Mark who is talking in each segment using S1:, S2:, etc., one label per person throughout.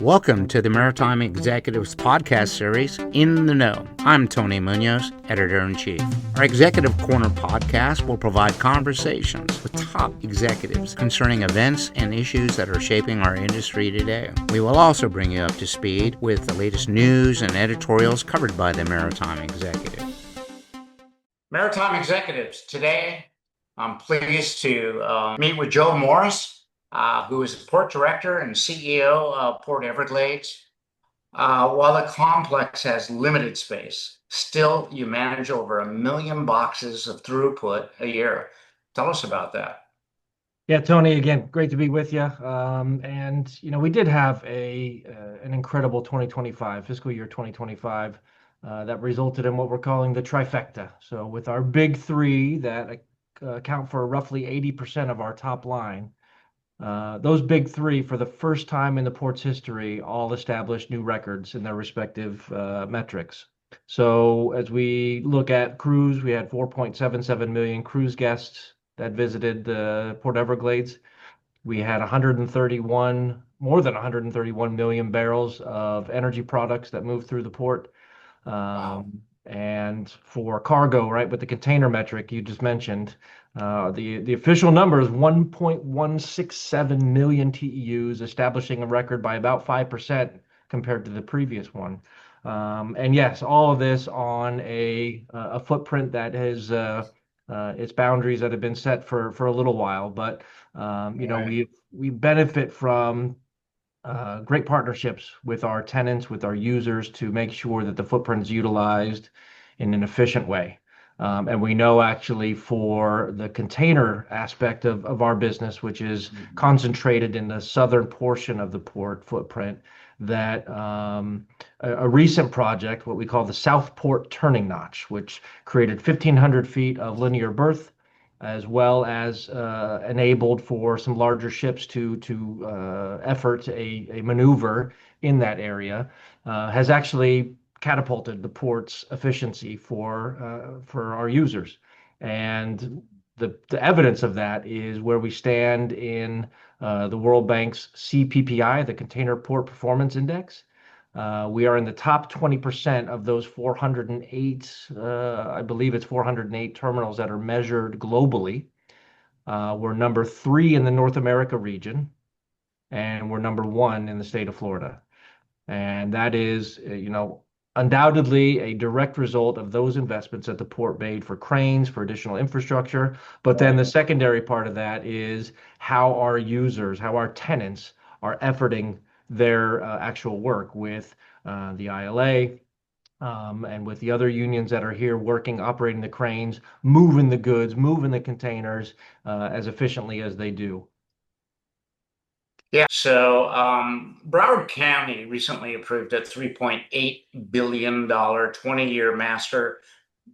S1: Welcome to the Maritime Executives podcast series, In the Know. I'm Tony Munoz, Editor-in-Chief. Our Executive Corner podcast will provide conversations with top executives concerning events and issues that are shaping our industry today. We will also bring you up to speed with the latest news and editorials covered by the Maritime Executive. Maritime Executives, today I'm pleased to meet with Joe Morris, who is the Port Director and CEO of Port Everglades. While the complex has limited space, still you manage over 1 million boxes of throughput a year. Tell us about that.
S2: Yeah, Tony, again, great to be with you. We did have an incredible 2025, fiscal year 2025, that resulted in what we're calling the trifecta. So with our big three that account for roughly 80% of our top line, those big three, for the first time in the port's history, all established new records in their respective metrics. So as we look at cruise, we had 4.77 million cruise guests that visited Port Everglades. We had more than 131 million barrels of energy products that moved through the port.
S1: Wow.
S2: And for cargo, right, with the container metric you just mentioned, the official number is 1.167 million TEUs, establishing a record by about 5% compared to the previous one. And yes, all of this on a footprint that has its boundaries that have been set for a little while. But
S1: Right.
S2: we benefit from great partnerships with our tenants, with our users to make sure that the footprint is utilized in an efficient way. And we know actually for the container aspect of our business, which is concentrated in the southern portion of the port footprint, that a recent project, what we call the Southport Turning Notch, which created 1,500 feet of linear berth, as well as enabled for some larger ships to effort a maneuver in that area, has actually catapulted the port's efficiency for our users. And the evidence of that is where we stand in the World Bank's CPPI, the Container Port Performance Index. We are in the top 20% of those 408, I believe it's 408 terminals that are measured globally. We're number 3 in the North America region, and we're number 1 in the state of Florida. And that is, undoubtedly a direct result of those investments that the port made for cranes, for additional infrastructure. But then the secondary part of that is how our users, how our tenants are efforting their actual work with the ILA, and with the other unions that are here working, operating the cranes, moving the goods, moving the containers as efficiently as they do.
S1: Yeah. So Broward County recently approved a $3.8 billion 20-year master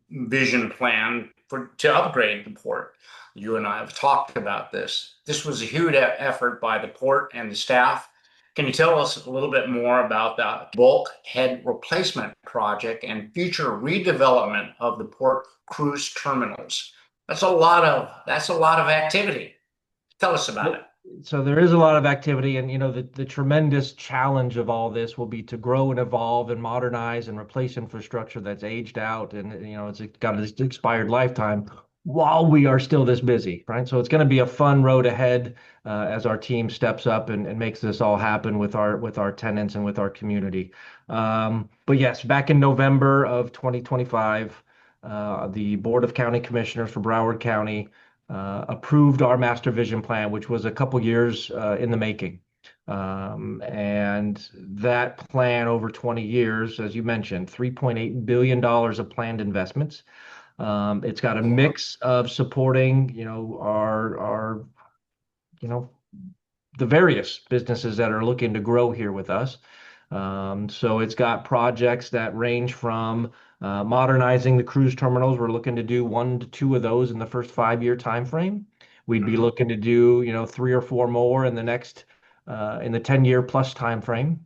S1: vision plan to upgrade the port. You and I have talked about this. This was a huge effort by the port and the staff. Can you tell us a little bit more about the bulkhead replacement project and future redevelopment of the port cruise terminals? That's a lot of activity. Tell us about it.
S2: So there is a lot of activity, and the tremendous challenge of all this will be to grow and evolve and modernize and replace infrastructure that's aged out and it's got an expired lifetime while we are still this busy, right? So it's going to be a fun road ahead as our team steps up and makes this all happen with our tenants and with our community. But yes, back in November of 2025, the Board of County Commissioners for Broward County approved our master vision plan, which was a couple years in the making. And that plan over 20 years, as you mentioned, $3.8 billion of planned investments. It's got a mix of supporting, the various businesses that are looking to grow here with us. So it's got projects that range from modernizing the cruise terminals. We're looking to do 1 to 2 of those in the first 5-year time frame. We'd be looking to do, 3 or 4 more in the 10-year plus time frame.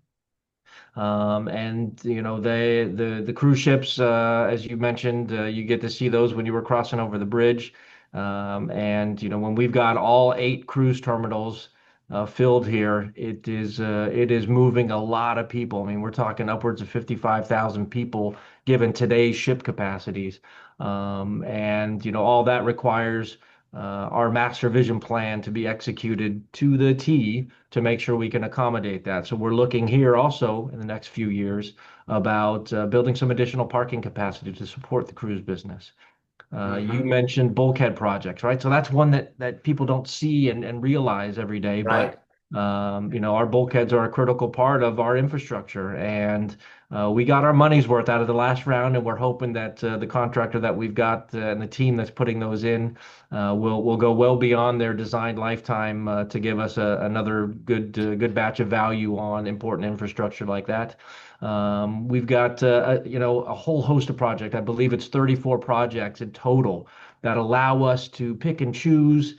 S2: And the cruise ships, as you mentioned, you get to see those when you were crossing over the bridge. And when we've got all 8 cruise terminals filled here, it is moving a lot of people. I mean, we're talking upwards of 55,000 people given today's ship capacities. And all that requires our master vision plan to be executed to the T to make sure we can accommodate that. So we're looking here also in the next few years about building some additional parking capacity to support the cruise business. You
S1: Hmm.
S2: mentioned bulkhead projects, right? So that's one that people don't see and realize every day. But
S1: Right.
S2: our bulkheads are a critical part of our infrastructure, and we got our money's worth out of the last round, and we're hoping that the contractor that we've got and the team that's putting those in will go well beyond their designed lifetime to give us another good batch of value on important infrastructure like that. We've got a whole host of projects. I believe it's 34 projects in total that allow us to pick and choose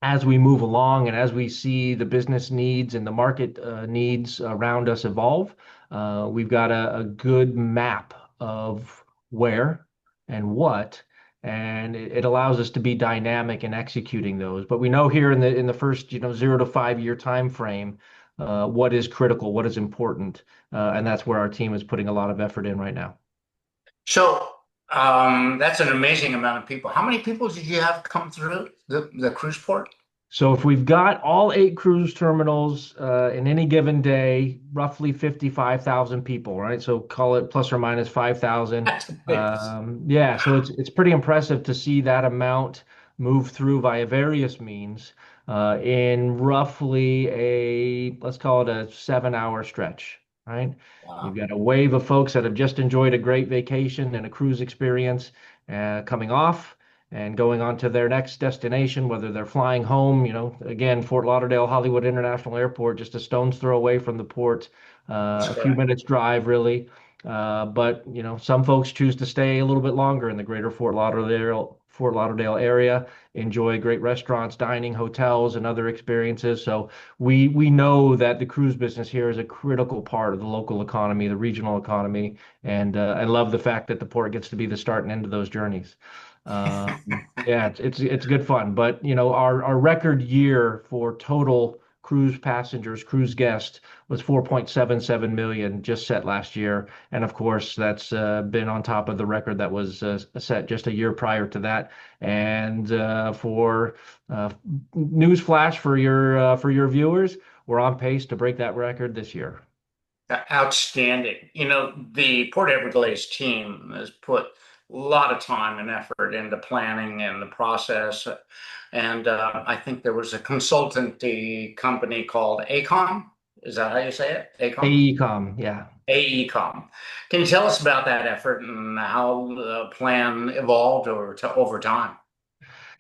S2: as we move along and as we see the business needs and the market needs around us evolve. We've got a good map of where and what, and it allows us to be dynamic in executing those. But we know here in the first 0 to 5 year time frame what is critical, what is important, and that's where our team is putting a lot of effort in right now.
S1: So that's an amazing amount of people. How many people did you have come through the cruise port?
S2: So if we've got all 8 cruise terminals in any given day, roughly 55,000 people, right? So call it plus or minus 5,000.
S1: That's big.
S2: Yeah, so it's pretty impressive to see that amount move through via various means in roughly let's call it a 7 hour stretch, right? You've
S1: Wow.
S2: got a wave of folks that have just enjoyed a great vacation and a cruise experience coming off and going on to their next destination, whether they're flying home, again, Fort Lauderdale, Hollywood International Airport, just a stone's throw away from the port,
S1: That's
S2: a few
S1: correct.
S2: minutes drive, really. But some folks choose to stay a little bit longer in the greater Fort Lauderdale area, enjoy great restaurants, dining, hotels, and other experiences. So we know that the cruise business here is a critical part of the local economy, the regional economy, and I love the fact that the port gets to be the start and end of those journeys. Yeah, it's good fun. But our record year for total cruise passengers, cruise guests was 4.77 million just set last year. And of course, that's been on top of the record that was set just a year prior to that. And for uh, news flash for your viewers, we're on pace to break that record this year.
S1: Outstanding. The Port Everglades team has put a lot of time and effort into planning and the process. And I think there was a consultancy company called AECOM. Is that how you say it? AECOM?
S2: AECOM, yeah.
S1: AECOM. Can you tell us about that effort and how the plan evolved over time?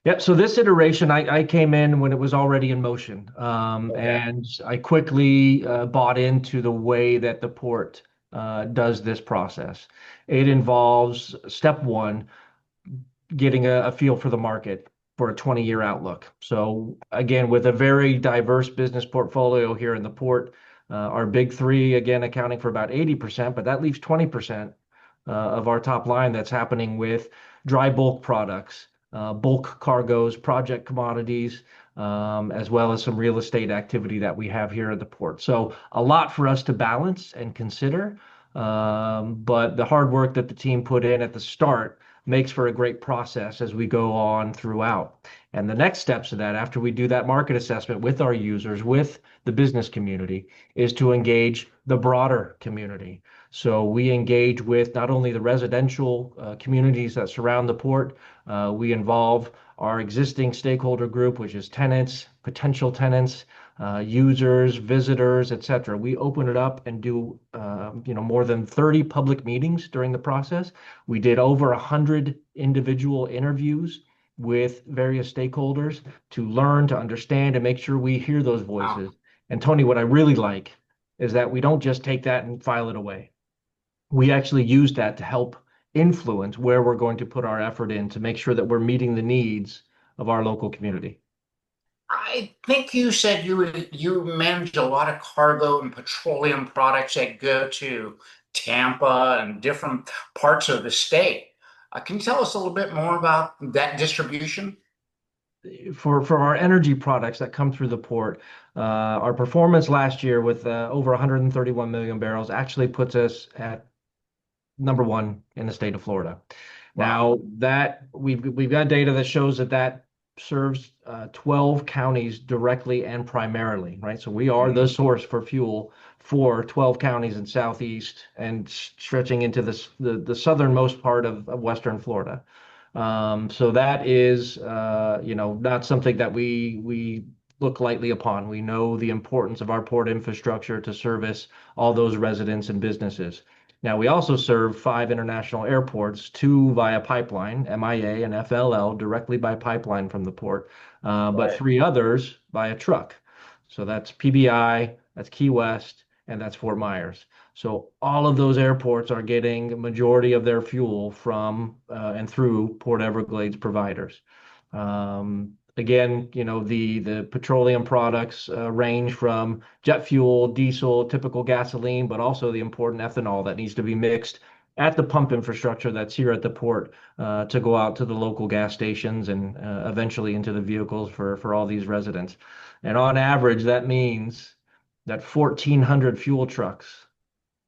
S2: Yep. So this iteration, I came in when it was already in motion,
S1: Okay.
S2: and I quickly bought into the way that the port does this process. It involves step one, getting a feel for the market for a 20-year outlook. So again, with a very diverse business portfolio here in the port, our big three, again, accounting for about 80%, but that leaves 20% of our top line that's happening with dry bulk products, bulk cargoes, project commodities, as well as some real estate activity that we have here at the port. So a lot for us to balance and consider. But the hard work that the team put in at the start makes for a great process as we go on throughout. And the next steps of that, after we do that market assessment with our users, with the business community, is to engage the broader community. So we engage with not only the residential communities that surround the port, we involve our existing stakeholder group, which is tenants, potential tenants, users, visitors, etc. We open it up and do more than 30 public meetings during the process. We did over 100 individual interviews with various stakeholders to learn, to understand, and make sure we hear those
S1: Wow.
S2: voices. And Tony, what I really like is that we don't just take that and file it away. We actually use that to help influence where we're going to put our effort in to make sure that we're meeting the needs of our local community.
S1: I think you said you manage a lot of cargo and petroleum products that go to Tampa and different parts of the state. Can you tell us a little bit more about that distribution?
S2: for our energy products that come through the port, our performance last year with over 131 million barrels actually puts us at number one in the state of Florida.
S3: Wow.
S2: Now that we've got data that shows that serves 12 counties directly and primarily, right? So we are the
S3: Mhm.
S2: source for fuel for 12 counties in southeast and stretching into the southernmost part of Western Florida. So that is, not something that we look lightly upon. We know the importance of our port infrastructure to service all those residents and businesses. Now, we also serve five international airports, two via pipeline, MIA and FLL, directly by pipeline from the port, but
S3: Right.
S2: three others via truck. So that's PBI, that's Key West, and that's Fort Myers. So all of those airports are getting a majority of their fuel from and through Port Everglades providers. Again, the petroleum products range from jet fuel, diesel, typical gasoline, but also the important ethanol that needs to be mixed at the pump infrastructure that's here at the port to go out to the local gas stations and eventually into the vehicles for all these residents. And on average, that means that 1,400 fuel trucks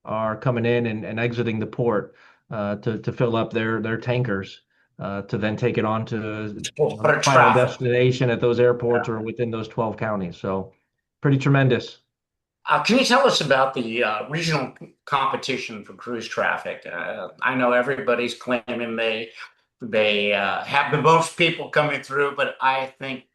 S2: are coming in and exiting the port to fill up their tankers to then take it on to
S3: What a
S2: final
S3: traffic.
S2: destination at those airports or within those 12 counties. So pretty tremendous.
S3: Can you tell us about the regional competition for cruise traffic? I know everybody's claiming they have the most people coming through, but I think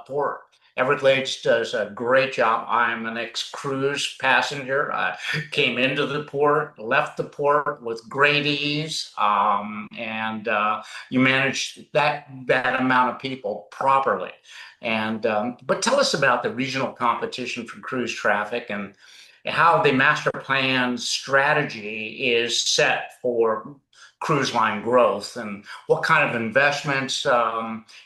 S3: Port Everglades does a great job. I'm an ex-cruise passenger. I came into the port, left the port with great ease, and you managed that amount of people properly. And but tell us about the regional competition for cruise traffic and how the master plan strategy is set for cruise line growth and what kind of investments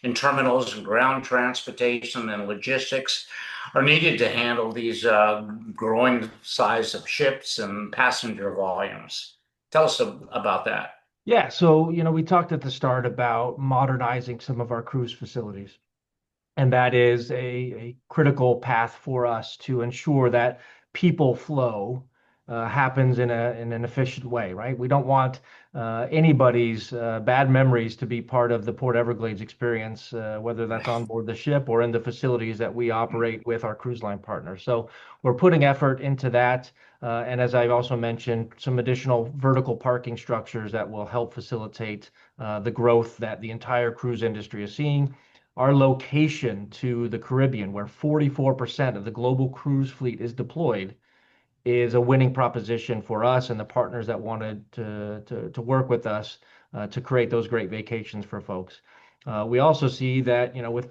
S3: in terminals and ground transportation and logistics are needed to handle these growing size of ships and passenger volumes. Tell us about that.
S2: Yeah, so we talked at the start about modernizing some of our cruise facilities. And that is a critical path for us to ensure that people flow happens in an efficient way, right? We don't want anybody's bad memories to be part of the Port Everglades experience, whether that's on board the ship or in the facilities that we operate with our cruise line partners. So we're putting effort into that. And as I've also mentioned, some additional vertical parking structures that will help facilitate the growth that the entire cruise industry is seeing. Our location to the Caribbean, where 44% of the global cruise fleet is deployed, is a winning proposition for us and the partners that wanted to work with us to create those great vacations for folks. We also see that, with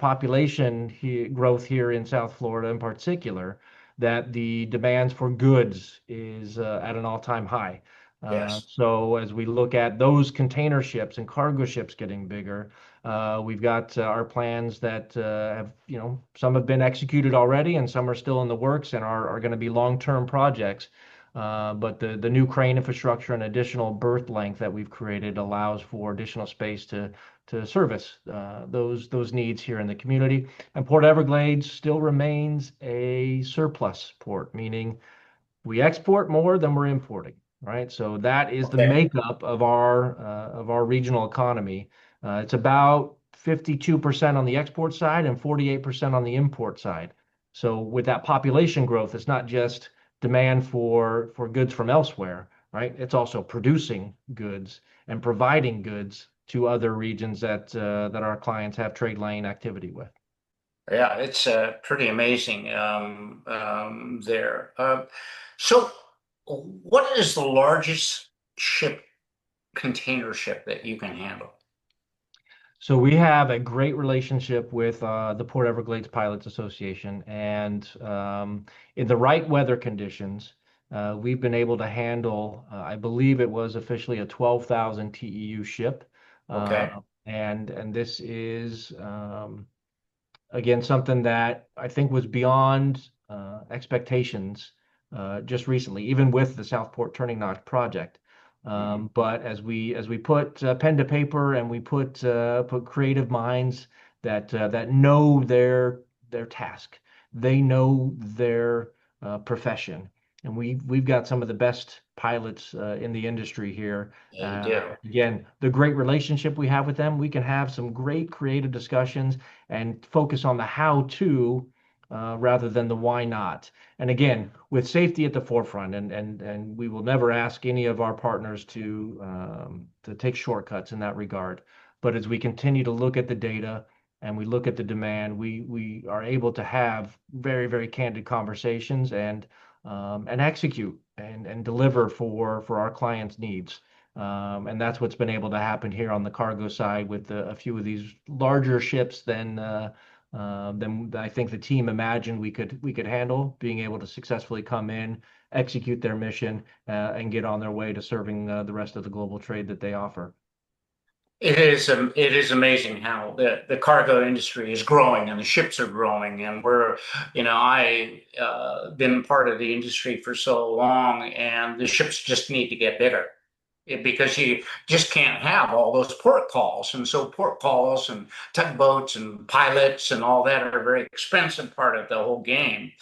S2: growth here in South Florida in particular, that the demands for goods is at an all-time high.
S3: Yes.
S2: So as we look at those container ships and cargo ships getting bigger, we've got our plans that some have been executed already and some are still in the works and are going to be long-term projects. But the new crane infrastructure and additional berth length that we've created allows for additional space to service those needs here in the community. And Port Everglades still remains a surplus port, meaning we export more than we're importing, right? So that is the
S3: Okay.
S2: makeup of our regional economy. It's about 52% on the export side and 48% on the import side. So with that population growth, it's not just demand for goods from elsewhere, right? It's also producing goods and providing goods to other regions that our clients have trade lane activity with.
S3: Yeah, it's pretty amazing there. So, what is the largest ship, container ship that you can handle?
S2: So we have a great relationship with the Port Everglades Pilots Association, and in the right weather conditions, we've been able to handle. I believe it was officially a 12,000 TEU ship,
S3: Okay.
S2: and this is again something that I think was beyond expectations just recently, even with the Southport Turning Notch project.
S3: Mhm.
S2: But as we put pen to paper and we put creative minds that know their task. They know their profession, and we've got some of the best pilots in the industry here.
S3: Yeah, you do.
S2: Again, the great relationship we have with them, we can have some great creative discussions and focus on the how to rather than the why not. And again, with safety at the forefront, and we will never ask any of our partners to take shortcuts in that regard. But as we continue to look at the data and we look at the demand, we are able to have very, very candid conversations and execute and deliver for our clients' needs. And that's what's been able to happen here on the cargo side with a few of these larger ships than I think the team imagined we could handle, being able to successfully come in, execute their mission, and get on their way to serving the rest of the global trade that they offer.
S3: It is amazing how the cargo industry is growing and the ships are growing, and I been part of the industry for so long, and the ships just need to get bigger. Because you just can't have all those port calls. And so port calls and tugboats and pilots and all that are a very expensive part of the whole game.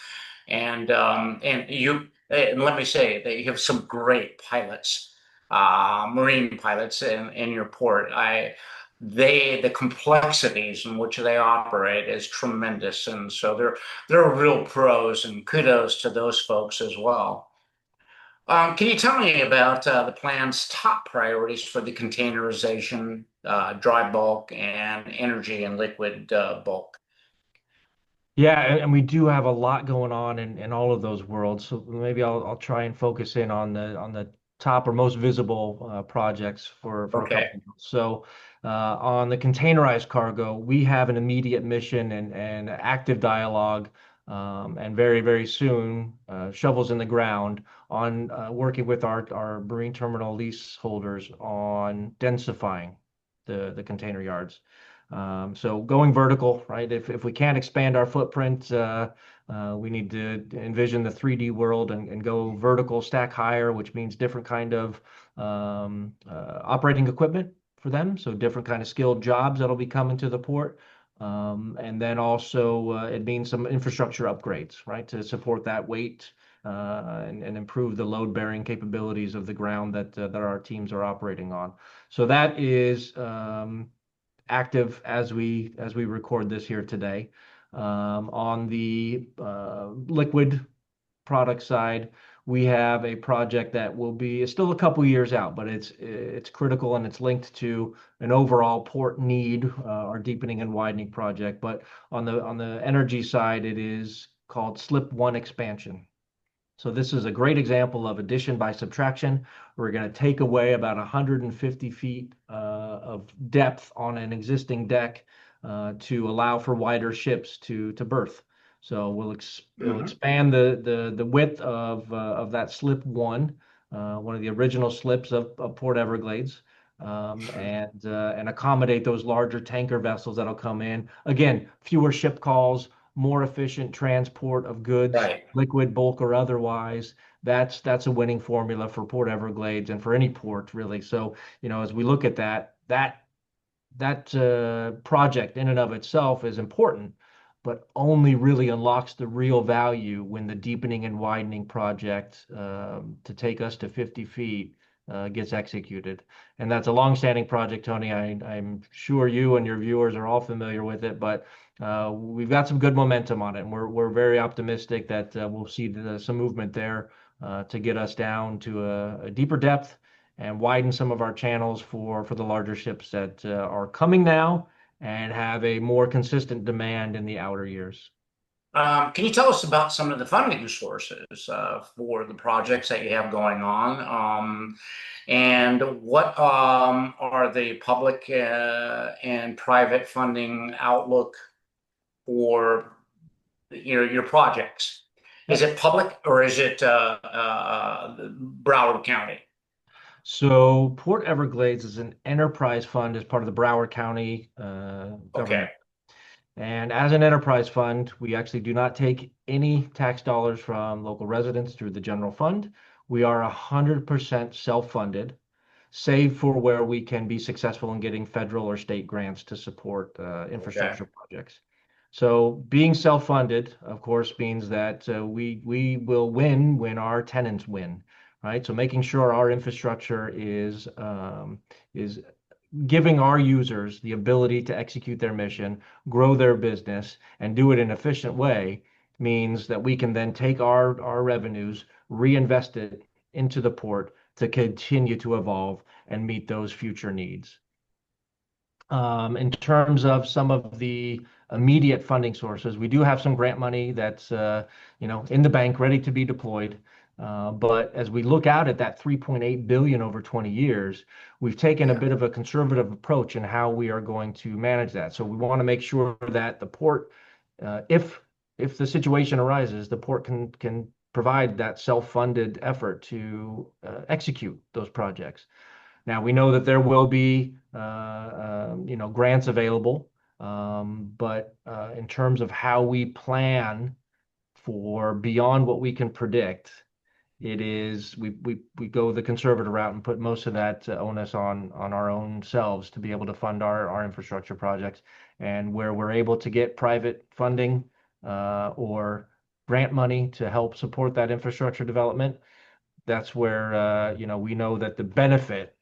S3: And let me say that you have some great pilots, marine pilots in your port. The complexities in which they operate is tremendous, and so they're real pros. And kudos to those folks as well. Can you tell me about the plan's top priorities for the containerization, dry bulk, and energy and liquid bulk?
S2: Yeah, and we do have a lot going on in all of those worlds. So maybe I'll try and focus in on the top or most visible projects for a
S3: Okay.
S2: couple of months. So on the containerized cargo, we have an immediate mission and active dialogue, and very, very soon shovels in the ground on working with our marine terminal leaseholders on densifying the container yards. So going vertical, right? If we can't expand our footprint, we need to envision the 3D world and go vertical, stack higher, which means different kind of operating equipment for them. So different kind of skilled jobs that'll be coming to the port. And then also it means some infrastructure upgrades, right, to support that weight and improve the load bearing capabilities of the ground that our teams are operating on. So that is active as we record this here today. On the liquid product side, we have a project that will be still a couple years out, but it's critical and it's linked to an overall port need, our deepening and widening project. But on the energy side, it is called Slip One Expansion. So this is a great example of addition by subtraction. We're going to take away about 150 feet of depth on an existing deck to allow for wider ships to berth. So we'll
S3: Mhm.
S2: expand the width of that slip one of the original slips of Port Everglades, and accommodate those larger tanker vessels that'll come in. Again, fewer ship calls, more efficient transport of goods,
S3: Right.
S2: liquid, bulk, or otherwise. That's a winning formula for Port Everglades and for any port really. So, as we look at that project in and of itself is important, but only really unlocks the real value when the deepening and widening project to take us to 50 feet gets executed. And that's a long-standing project, Tony. I'm sure you and your viewers are all familiar with it, but we've got some good momentum on it, and we're very optimistic that we'll see some movement there to get us down to a deeper depth and widen some of our channels for the larger ships that are coming now and have a more consistent demand in the outer years.
S3: Can you tell us about some of the funding sources for the projects that you have going on? And what are the public and private funding outlook for your projects? Is
S2: Yep.
S3: it public or is it Broward County?
S2: So Port Everglades is an enterprise fund as part of the Broward County
S3: Okay.
S2: government. And as an enterprise fund, we actually do not take any tax dollars from local residents through the general fund. We are 100% self-funded. save for where we can be successful in getting federal or state grants to support
S3: Okay.
S2: infrastructure projects. So being self-funded, of course, means that we will win when our tenants win, right? So making sure our infrastructure is giving our users the ability to execute their mission, grow their business, and do it in an efficient way means that we can then take our revenues, reinvest it into the port to continue to evolve and meet those future needs. In terms of some of the immediate funding sources, we do have some grant money that's in the bank ready to be deployed. But as we look out at that 3.8 billion over 20 years, we've taken a
S3: Yeah.
S2: bit of a conservative approach in how we are going to manage that. So we want to make sure that the port, if the situation arises, the port can provide that self-funded effort to execute those projects. Now we know that there will be grants available, but in terms of how we plan for beyond what we can predict, it is we go the conservative route and put most of that onus on our own selves to be able to fund our infrastructure projects. And where we're able to get private funding or grant money to help support that infrastructure development, that's where we know that the benefit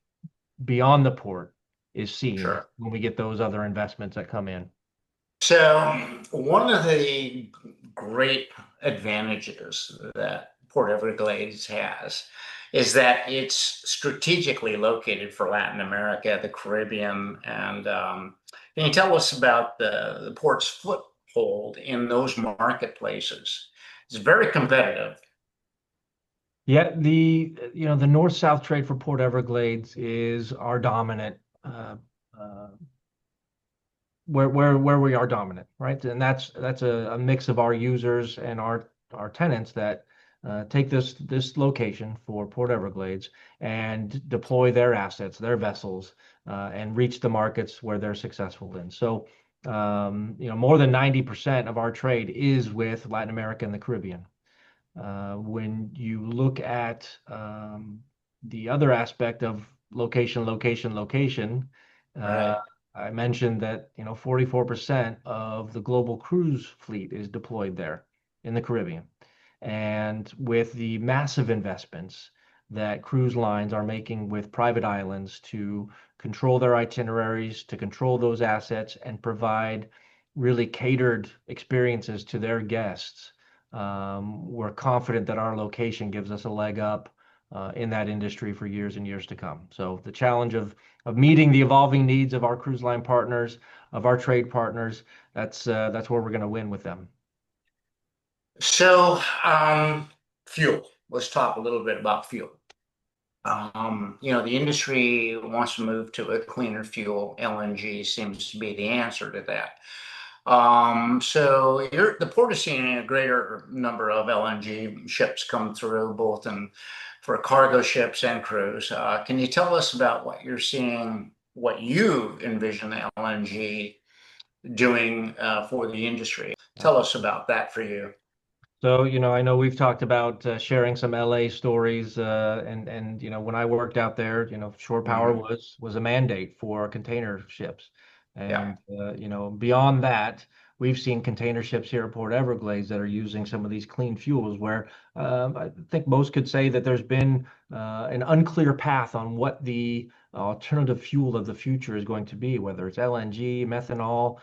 S2: beyond the port is seen
S3: Sure.
S2: when we get those other investments that come in.
S3: So one of the great advantages that Port Everglades has is that it's strategically located for Latin America, the Caribbean, and can you tell us about the port's foothold in those marketplaces? It's very competitive.
S2: Yeah, the north-south trade for Port Everglades is our dominant uh, where we are dominant, right? And that's a mix of our users and our tenants that take this location for Port Everglades and deploy their assets, their vessels, and reach the markets where they're successful in. So, more than 90% of our trade is with Latin America and the Caribbean. When you look at the other aspect of location, uh,
S3: Right.
S2: I mentioned that 44% of the global cruise fleet is deployed there in the Caribbean. And with the massive investments that cruise lines are making with private islands to control their itineraries, to control those assets, and provide really catered experiences to their guests, we're confident that our location gives us a leg up in that industry for years and years to come. So the challenge of meeting the evolving needs of our cruise line partners, of our trade partners, that's where we're going to win with them.
S3: So fuel. Let's talk a little bit about fuel. The industry wants to move to a cleaner fuel. LNG seems to be the answer to that. So the port is seeing a greater number of LNG ships come through, both in for cargo ships and cruise. Can you tell us about what you're seeing, what you envision LNG doing for the industry? Tell us about that for you.
S2: So, I know we've talked about sharing some LA stories, and when I worked out there, shore power
S3: Hmm.
S2: was a mandate for container ships,
S3: Yeah,
S2: and beyond that, we've seen container ships here at Port Everglades that are using some of these clean fuels. Where I think most could say that there's been an unclear path on what the alternative fuel of the future is going to be, whether it's LNG, methanol,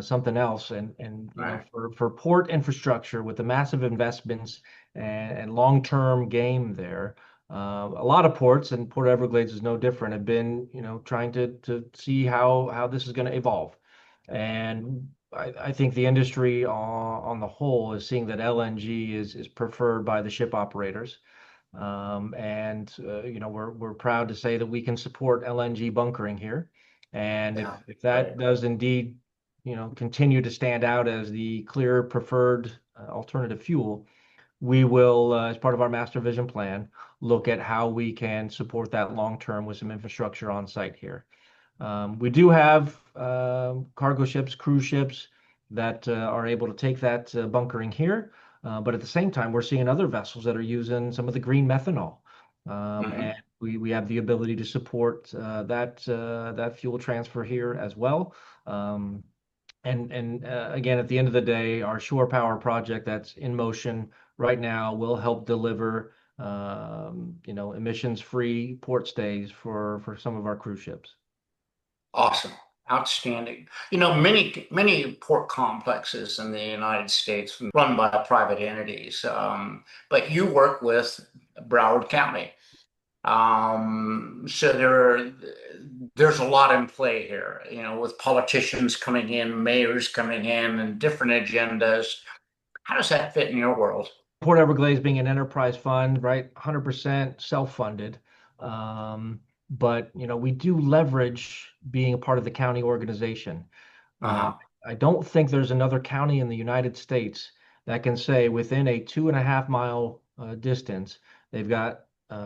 S2: something else. And
S3: right.
S2: for port infrastructure with the massive investments and long-term game there, a lot of ports, and Port Everglades is no different, have been trying to see how this is going to evolve. And I think the industry on the whole is seeing that LNG is preferred by the ship operators. We're proud to say that we can support LNG bunkering here. And
S3: Yeah,
S2: if
S3: great.
S2: that does indeed, continue to stand out as the clear preferred alternative fuel, we will, as part of our master vision plan, look at how we can support that long term with some infrastructure on site here. We do have cargo ships, cruise ships that are able to take that bunkering here. But at the same time, we're seeing other vessels that are using some of the green methanol. And
S3: Hmm.
S2: we have the ability to support that fuel transfer here as well. Um, and again, at the end of the day, our shore power project that's in motion right now will help deliver emissions-free port stays for some of our cruise ships.
S3: Awesome. Outstanding. Many port complexes in the United States run by private entities, but you work with Broward County. So there's a lot in play here, with politicians coming in, mayors coming in, and different agendas. How does that fit in your world?
S2: Port Everglades being an enterprise fund, right? 100% self-funded. Um, but we do leverage being a part of the county organization. Uh,
S3: Uh-huh.
S2: I don't think there's another county in the United States that can say within a 2.5 mile distance, they've got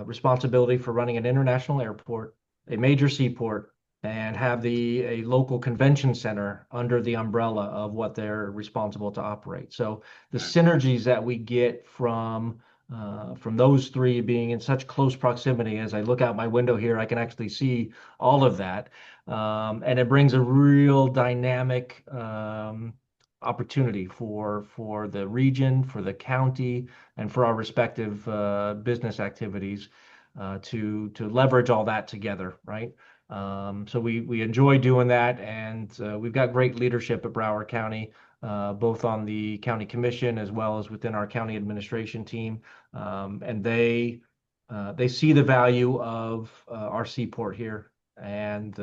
S2: responsibility for running an international airport, a major seaport, and have a local convention center under the umbrella of what they're responsible to operate. So the synergies that we get from those three being in such close proximity, as I look out my window here, I can actually see all of that. And it brings a real dynamic opportunity for the region, for the county, and for our respective business activities to leverage all that together, right? So we enjoy doing that, and we've got great leadership at Broward County, both on the county commission as well as within our county administration team, and they see the value of our seaport here and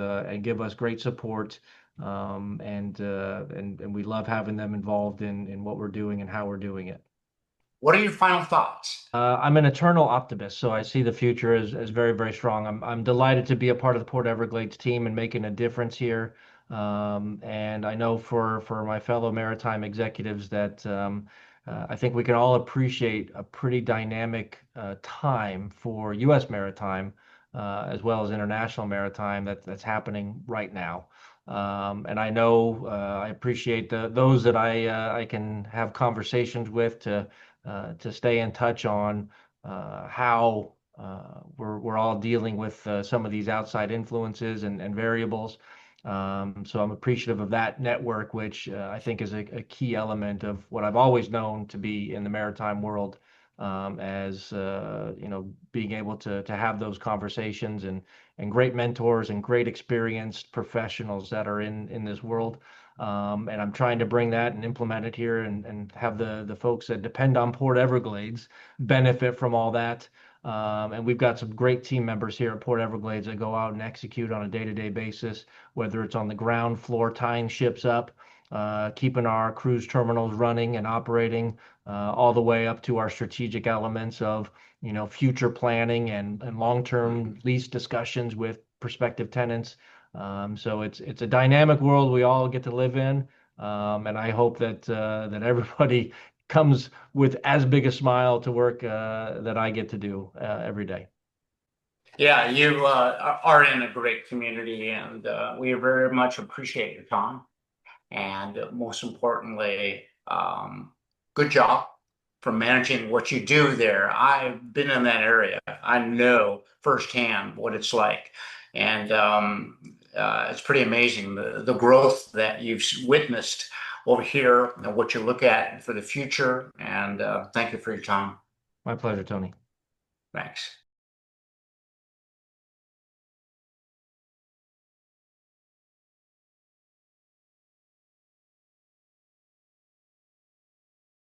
S2: give us great support. And we love having them involved in what we're doing and how we're doing it.
S3: What are your final thoughts?
S2: I'm an eternal optimist, so I see the future as very, very strong. I'm delighted to be a part of the Port Everglades team and making a difference here. And I know for my fellow maritime executives that I think we can all appreciate a pretty dynamic time for U.S. maritime as well as international maritime that's happening right now. And I know I appreciate those that I can have conversations with to stay in touch on how we're all dealing with some of these outside influences and variables. So I'm appreciative of that network, which I think is a key element of what I've always known to be in the maritime world, as being able to have those conversations and great mentors and great experienced professionals that are in this world. And I'm trying to bring that and implement it here and have the folks that depend on Port Everglades benefit from all that. And we've got some great team members here at Port Everglades that go out and execute on a day-to-day basis, whether it's on the ground floor tying ships up, keeping our cruise terminals running and operating, all the way up to our strategic elements of future planning and long-term lease discussions with prospective tenants. So it's a dynamic world we all get to live in, and I hope that everybody comes with as big a smile to work that I get to do every day.
S3: Yeah, you are in a great community, and we very much appreciate your time. And most importantly, good job for managing what you do there. I've been in that area. I know firsthand what it's like. And it's pretty amazing the growth that you've witnessed over here and what you look at for the future. And thank you for your time.
S2: My pleasure, Tony.
S3: Thanks.